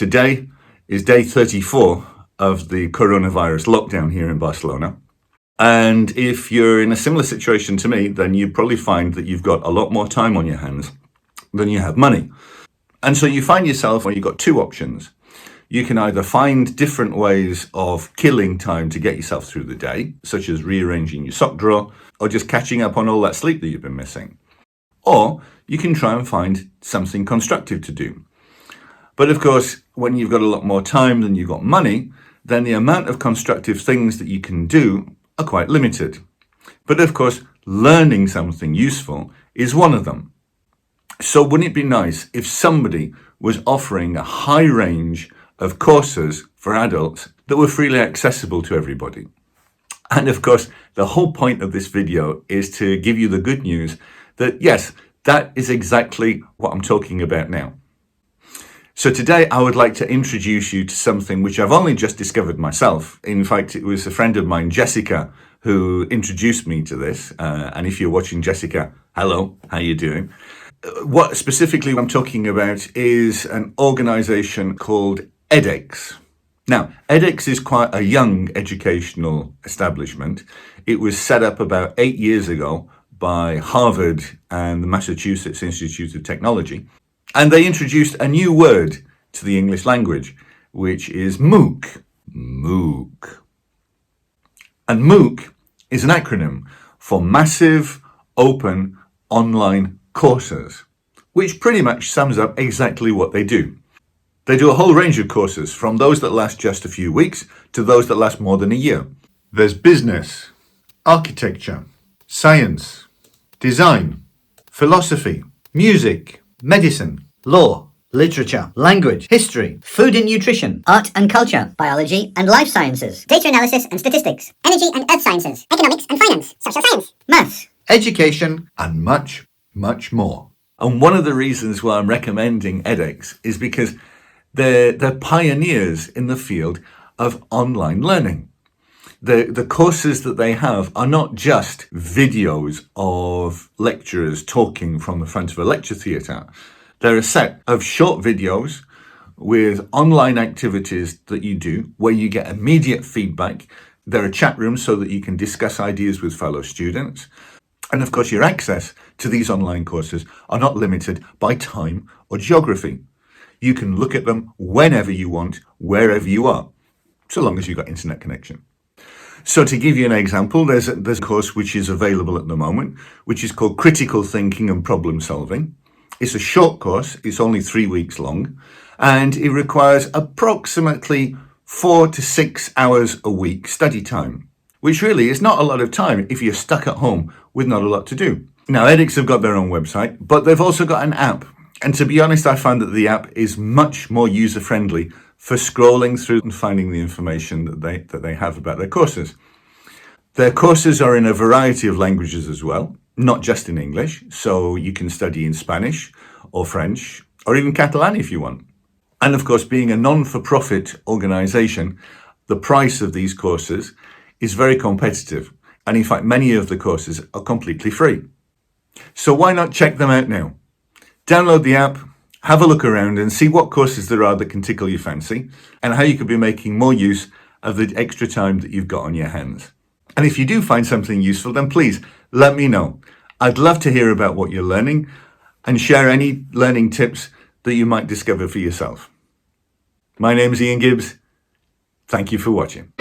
Today is day 34 of the coronavirus lockdown here in Barcelona. And if you're in a similar situation to me, then you probably find that you've got a lot more time on your hands than you have money. And so you find yourself where you've got two options. You can either find different ways of killing time to get yourself through the day, such as rearranging your sock drawer, or just catching up on all that sleep that you've been missing. Or you can try and find something constructive to do. But of course, when you've got a lot more time than you've got money, then the amount of constructive things that you can do are quite limited. But of course, learning something useful is one of them. So wouldn't it be nice if somebody was offering a high range of courses for adults that were freely accessible to everybody? And of course, the whole point of this video is to give you the good news that yes, that is exactly what I'm talking about now. So today I would like to introduce you to something which I've only just discovered myself. In fact, it was a friend of mine, Jessica, who introduced me to this. And if you're watching, Jessica, hello, how you doing? What specifically I'm talking about is an organization called EdX. Now, EdX is quite a young educational establishment. It was set up about 8 years ago by Harvard and the Massachusetts Institute of Technology. And they introduced a new word to the English language, which is MOOC. MOOC. And MOOC is an acronym for Massive Open Online Courses, which pretty much sums up exactly what they do. They do a whole range of courses, from those that last just a few weeks to those that last more than a year. There's business, architecture, science, design, philosophy, music, medicine, law, literature, language, history, food and nutrition, art and culture, biology and life sciences, data analysis and statistics, energy and earth sciences, economics and finance, social science, maths, education, and much, much more. And one of the reasons why I'm recommending edX is because they're pioneers in the field of online learning. The courses that they have are not just videos of lecturers talking from the front of a lecture theatre. They're a set of short videos with online activities that you do where you get immediate feedback. There are chat rooms so that you can discuss ideas with fellow students. And of course, your access to these online courses are not limited by time or geography. You can look at them whenever you want, wherever you are, so long as you've got internet connection. So to give you an example, there's a course which is available at the moment, which is called Critical Thinking and Problem Solving. It's a short course, it's only 3 weeks long, and it requires approximately 4 to 6 hours a week study time, which really is not a lot of time if you're stuck at home with not a lot to do. Now, edX have got their own website, but they've also got an app. And to be honest, I found that the app is much more user-friendly for scrolling through and finding the information that they have about their courses. Their courses are in a variety of languages as well, not just in English, so you can study in Spanish or French or even Catalan if you want. And of course, being a non-for-profit organization, the price of these courses is very competitive. And in fact, many of the courses are completely free. So why not check them out now? Download the app, have a look around and see what courses there are that can tickle your fancy and how you could be making more use of the extra time that you've got on your hands. And if you do find something useful, then please let me know. I'd love to hear about what you're learning and share any learning tips that you might discover for yourself. My name's Ian Gibbs. Thank you for watching.